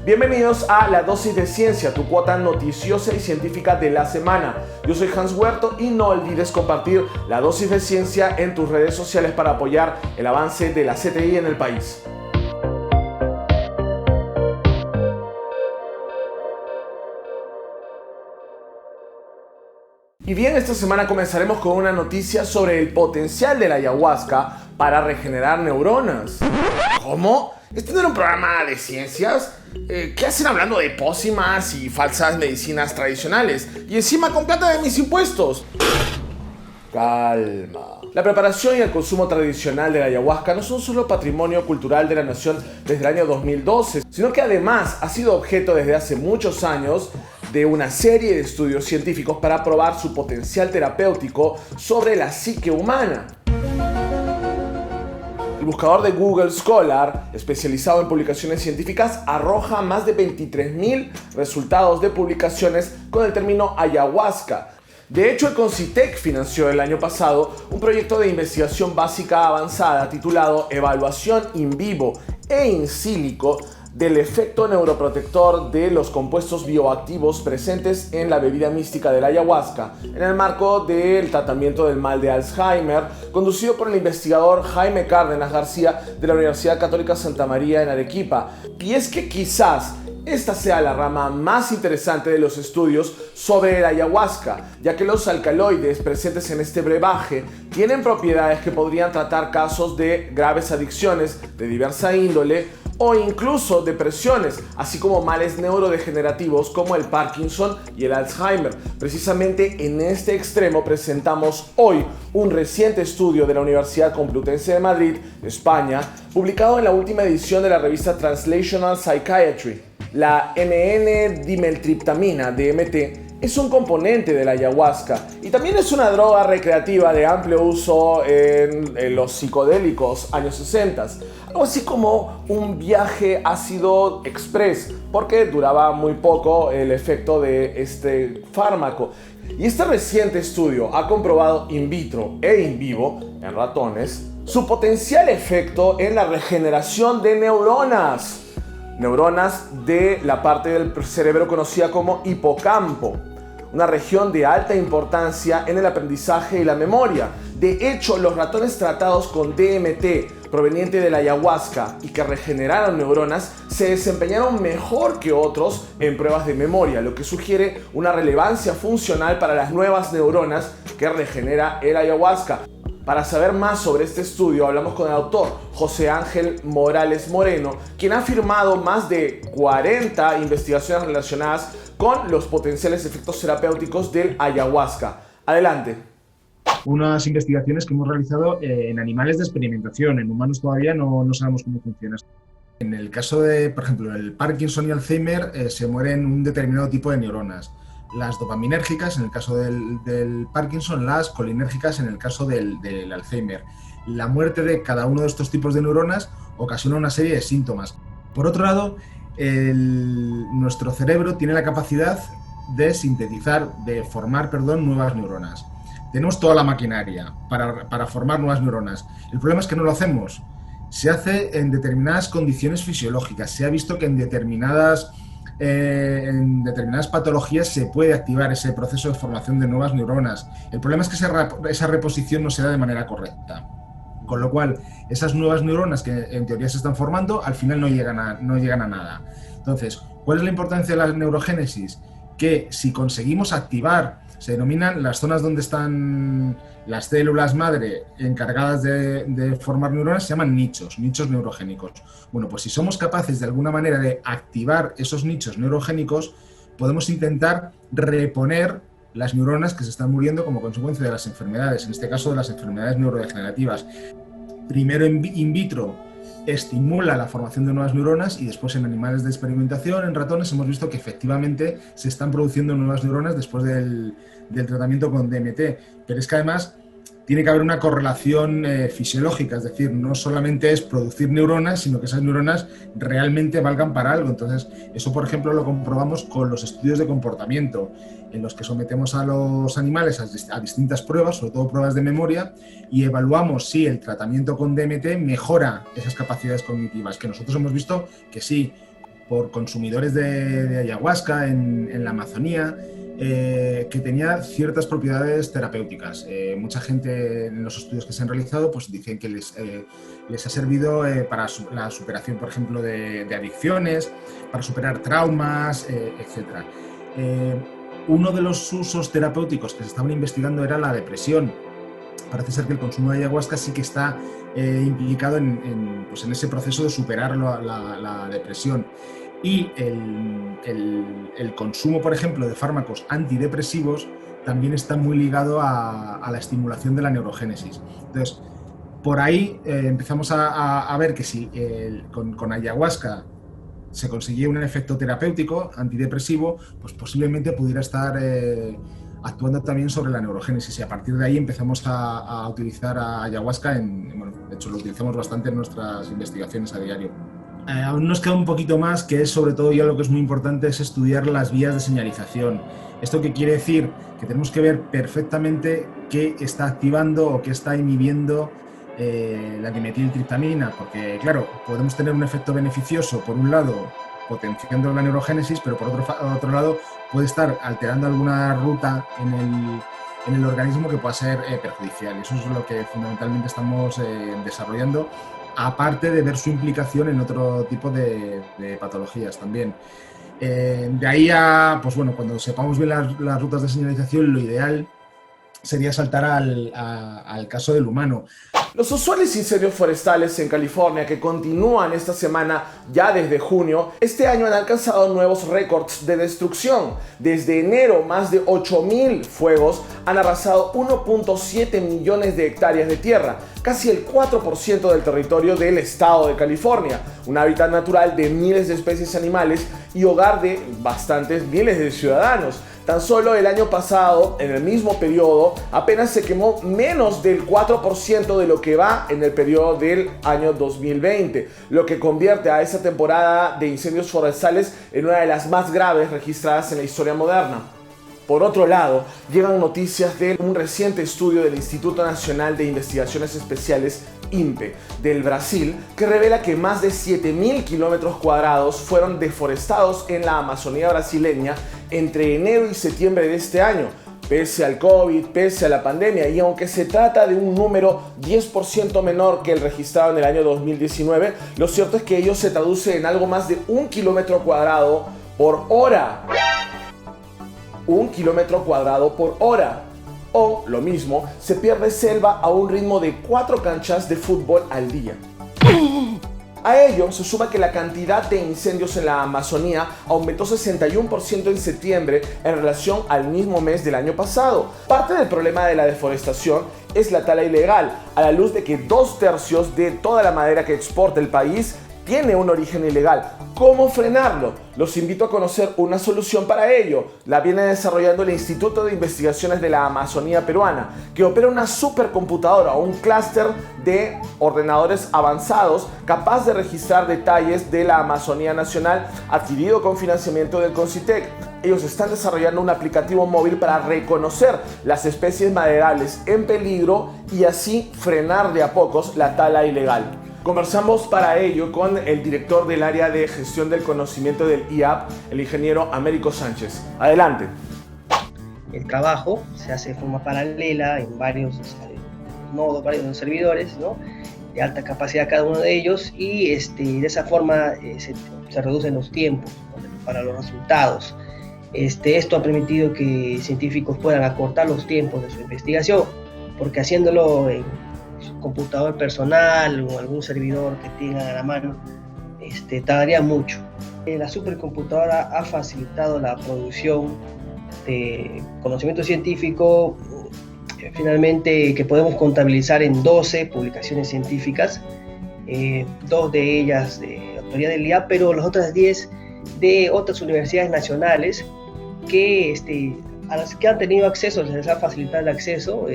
Bienvenidos a La Dosis de Ciencia, tu cuota noticiosa y científica de la semana. Yo soy Hans Huerto y no olvides compartir La Dosis de Ciencia en tus redes sociales para apoyar el avance de la CTI en el país. Y bien, esta semana comenzaremos con una noticia sobre el potencial de la ayahuasca para regenerar neuronas. ¿Cómo? ¿Este no era un programa de ciencias? ¿Qué hacen hablando de pócimas y falsas medicinas tradicionales? Y encima con plata de mis impuestos. Calma. La preparación y el consumo tradicional de la ayahuasca no son solo patrimonio cultural de la nación desde el año 2012, sino que además ha sido objeto desde hace muchos años de una serie de estudios científicos para probar su potencial terapéutico sobre la psique humana. El buscador de Google Scholar, especializado en publicaciones científicas, arroja más de 23.000 resultados de publicaciones con el término ayahuasca. De hecho, el Concitec financió el año pasado un proyecto de investigación básica avanzada titulado Evaluación in vivo e in silico del efecto neuroprotector de los compuestos bioactivos presentes en la bebida mística de la ayahuasca, en el marco del tratamiento del mal de Alzheimer, conducido por el investigador Jaime Cárdenas García de la Universidad Católica Santa María en Arequipa. Y es que quizás esta sea la rama más interesante de los estudios sobre la ayahuasca, ya que los alcaloides presentes en este brebaje tienen propiedades que podrían tratar casos de graves adicciones de diversa índole o incluso depresiones, así como males neurodegenerativos como el Parkinson y el Alzheimer. Precisamente en este extremo presentamos hoy un reciente estudio de la Universidad Complutense de Madrid, España, publicado en la última edición de la revista Translational Psychiatry. La N,N-dimetiltriptamina, DMT, es un componente de la ayahuasca y también es una droga recreativa de amplio uso en los psicodélicos años 60. Algo así como un viaje ácido express, porque duraba muy poco el efecto de este fármaco. Y este reciente estudio ha comprobado in vitro e in vivo, en ratones, su potencial efecto en la regeneración de neuronas. Neuronas de la parte del cerebro conocida como hipocampo, una región de alta importancia en el aprendizaje y la memoria. De hecho, los ratones tratados con DMT proveniente de la ayahuasca y que regeneraron neuronas se desempeñaron mejor que otros en pruebas de memoria, lo que sugiere una relevancia funcional para las nuevas neuronas que regenera el ayahuasca. Para saber más sobre este estudio, hablamos con el autor José Ángel Morales Moreno, quien ha firmado más de 40 investigaciones relacionadas con los potenciales efectos terapéuticos del ayahuasca. Adelante. Unas investigaciones que hemos realizado en animales de experimentación. En humanos todavía no sabemos cómo funciona. En el caso de, por ejemplo, el Parkinson y Alzheimer, se mueren un determinado tipo de neuronas. Las dopaminérgicas en el caso del Parkinson, las colinérgicas en el caso del Alzheimer. La muerte de cada uno de estos tipos de neuronas ocasiona una serie de síntomas. Por otro lado, nuestro cerebro tiene la capacidad de sintetizar, de formar, nuevas neuronas. Tenemos toda la maquinaria para formar nuevas neuronas. El problema es que no lo hacemos. Se hace en determinadas condiciones fisiológicas. Se ha visto que en determinadas patologías se puede activar ese proceso de formación de nuevas neuronas. El problema es que esa reposición no se da de manera correcta. Con lo cual, esas nuevas neuronas que en teoría se están formando, al final no llegan a nada. Entonces, ¿cuál es la importancia de la neurogénesis? Que si conseguimos activar, se denominan las zonas donde están las células madre encargadas de formar neuronas, se llaman nichos neurogénicos. Bueno, pues si somos capaces de alguna manera de activar esos nichos neurogénicos, podemos intentar reponer las neuronas que se están muriendo como consecuencia de las enfermedades, en este caso de las enfermedades neurodegenerativas. Primero in vitro estimula la formación de nuevas neuronas y después en animales de experimentación, en ratones, hemos visto que efectivamente se están produciendo nuevas neuronas después del tratamiento con DMT. Pero es que además tiene que haber una correlación fisiológica, es decir, no solamente es producir neuronas, sino que esas neuronas realmente valgan para algo. Entonces, eso, por ejemplo, lo comprobamos con los estudios de comportamiento, en los que sometemos a los animales a distintas pruebas, sobre todo pruebas de memoria, y evaluamos si el tratamiento con DMT mejora esas capacidades cognitivas, que nosotros hemos visto que sí. por consumidores de ayahuasca en la Amazonía, que tenía ciertas propiedades terapéuticas. Mucha gente en los estudios que se han realizado pues dicen que les ha servido para la superación, por ejemplo, de adicciones, para superar traumas, etc. Uno de los usos terapéuticos que se estaban investigando era la depresión. Parece ser que el consumo de ayahuasca sí que está implicado en ese proceso de superar la depresión. Y el consumo, por ejemplo, de fármacos antidepresivos también está muy ligado a la estimulación de la neurogénesis. Entonces, por ahí empezamos a ver que si con ayahuasca se conseguía un efecto terapéutico antidepresivo, pues posiblemente pudiera estar actuando también sobre la neurogénesis, y a partir de ahí empezamos a utilizar ayahuasca. De hecho lo utilizamos bastante en nuestras investigaciones a diario. Aún nos queda un poquito más, que es sobre todo, ya lo que es muy importante, es estudiar las vías de señalización. ¿Esto qué quiere decir? Que tenemos que ver perfectamente qué está activando o qué está inhibiendo la dimetiltriptamina, porque claro, podemos tener un efecto beneficioso por un lado potenciando la neurogénesis, pero por otro lado puede estar alterando alguna ruta en el organismo que pueda ser perjudicial. Eso es lo que fundamentalmente estamos desarrollando, aparte de ver su implicación en otro tipo de patologías también. De ahí a, pues bueno, cuando sepamos bien las rutas de señalización, lo ideal sería saltar al caso del humano. Los usuales incendios forestales en California, que continúan esta semana ya desde junio, este año han alcanzado nuevos récords de destrucción. Desde enero, más de 8.000 fuegos han arrasado 1.7 millones de hectáreas de tierra, casi el 4% del territorio del estado de California, un hábitat natural de miles de especies animales y hogar de bastantes miles de ciudadanos. Tan solo el año pasado, en el mismo periodo, apenas se quemó menos del 4% de lo que va en el periodo del año 2020, lo que convierte a esa temporada de incendios forestales en una de las más graves registradas en la historia moderna. Por otro lado, llegan noticias de un reciente estudio del Instituto Nacional de Investigaciones Especiales, INPE, del Brasil, que revela que más de 7.000 kilómetros cuadrados fueron deforestados en la Amazonía brasileña entre enero y septiembre de este año, pese al COVID, pese a la pandemia, y aunque se trata de un número 10% menor que el registrado en el año 2019, lo cierto es que ello se traduce en algo más de 1 kilómetro cuadrado por hora. 1 kilómetro cuadrado por hora. O, lo mismo, se pierde selva a un ritmo de 4 canchas de fútbol al día. A ello se suma que la cantidad de incendios en la Amazonía aumentó 61% en septiembre en relación al mismo mes del año pasado. Parte del problema de la deforestación es la tala ilegal, a la luz de que 2/3 de toda la madera que exporta el país tiene un origen ilegal. ¿Cómo frenarlo? Los invito a conocer una solución para ello. La viene desarrollando el Instituto de Investigaciones de la Amazonía Peruana, que opera una supercomputadora o un clúster de ordenadores avanzados capaz de registrar detalles de la Amazonía Nacional, adquirido con financiamiento del CONCITEC. Ellos están desarrollando un aplicativo móvil para reconocer las especies maderables en peligro y así frenar de a pocos la tala ilegal. Conversamos para ello con el director del área de gestión del conocimiento del IAP, el ingeniero Américo Sánchez. Adelante. El trabajo se hace de forma paralela en varios nodos, varios servidores, ¿no?, de alta capacidad cada uno de ellos, y de esa forma se reducen los tiempos, ¿no?, para los resultados. Esto ha permitido que científicos puedan acortar los tiempos de su investigación, porque haciéndolo en su computador personal o algún servidor que tengan a la mano, tardaría mucho. La supercomputadora ha facilitado la producción de conocimiento científico, finalmente, que podemos contabilizar en 12 publicaciones científicas, 2 de ellas de autoría del IAP, pero las otras 10 de otras universidades nacionales a las que han tenido acceso, les ha facilitado el acceso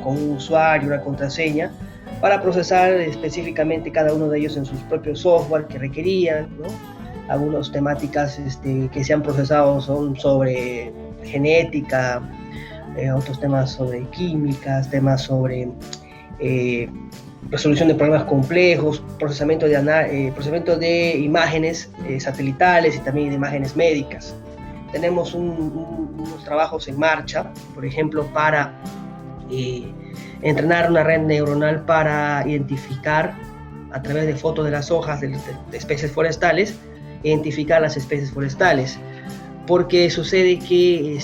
con un usuario, una contraseña, para procesar específicamente cada uno de ellos en sus propios software que requerían, ¿no? Algunas temáticas que se han procesado son sobre genética, otros temas sobre químicas, temas sobre resolución de problemas complejos, procesamiento de imágenes satelitales y también de imágenes médicas. Tenemos unos trabajos en marcha, por ejemplo, para entrenar una red neuronal para identificar, a través de fotos de las hojas de especies forestales, identificar las especies forestales. Porque sucede que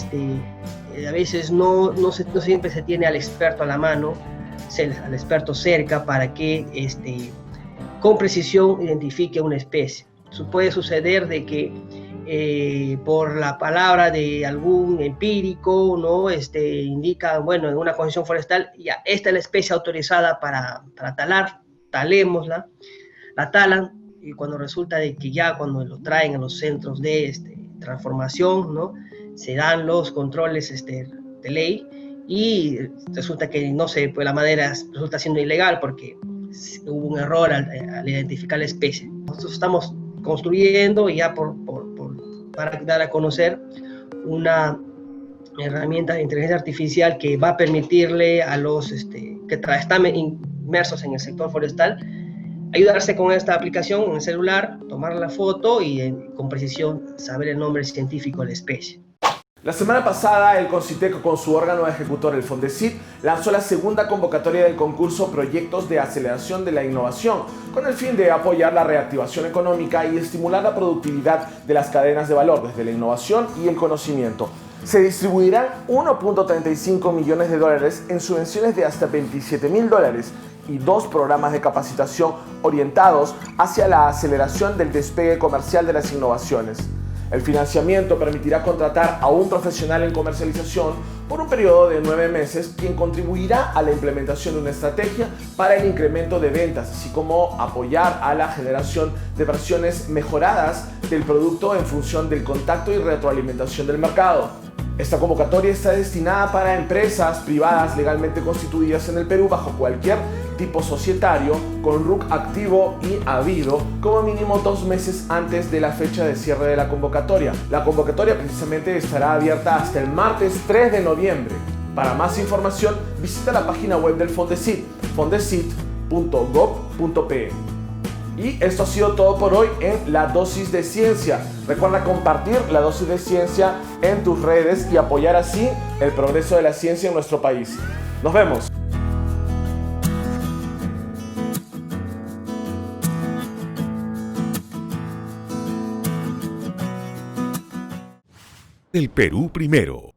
a veces no siempre se tiene al experto a la mano, al experto cerca, para que con precisión identifique una especie. Puede suceder de que por la palabra de algún empírico, ¿no? Indica, bueno, en una concesión forestal, ya, esta es la especie autorizada para talar, talémosla, la talan, y cuando resulta de que ya cuando lo traen a los centros de transformación, ¿no? Se dan los controles de ley y resulta que, no sé, pues la madera resulta siendo ilegal porque hubo un error al identificar la especie. Nosotros estamos construyendo ya para dar a conocer una herramienta de inteligencia artificial que va a permitirle a los que están inmersos en el sector forestal ayudarse con esta aplicación en el celular, tomar la foto y con precisión saber el nombre científico de la especie. La semana pasada, el CONCITEC, con su órgano ejecutor, el FONDECIT, lanzó la segunda convocatoria del concurso Proyectos de Aceleración de la Innovación, con el fin de apoyar la reactivación económica y estimular la productividad de las cadenas de valor desde la innovación y el conocimiento. Se distribuirán $1.35 millones en subvenciones de hasta $27.000 y 2 programas de capacitación orientados hacia la aceleración del despegue comercial de las innovaciones. El financiamiento permitirá contratar a un profesional en comercialización por un periodo de 9 meses, quien contribuirá a la implementación de una estrategia para el incremento de ventas, así como apoyar a la generación de versiones mejoradas del producto en función del contacto y retroalimentación del mercado. Esta convocatoria está destinada para empresas privadas legalmente constituidas en el Perú bajo cualquier tipo societario, con RUC activo y habido como mínimo 2 meses antes de la fecha de cierre de la convocatoria. La convocatoria precisamente estará abierta hasta el martes 3 de noviembre. Para más información, visita la página web del FONDECIT, fondecit.gov.pe. Y esto ha sido todo por hoy en La Dosis de Ciencia. Recuerda compartir La Dosis de Ciencia en tus redes y apoyar así el progreso de la ciencia en nuestro país. Nos vemos. El Perú primero.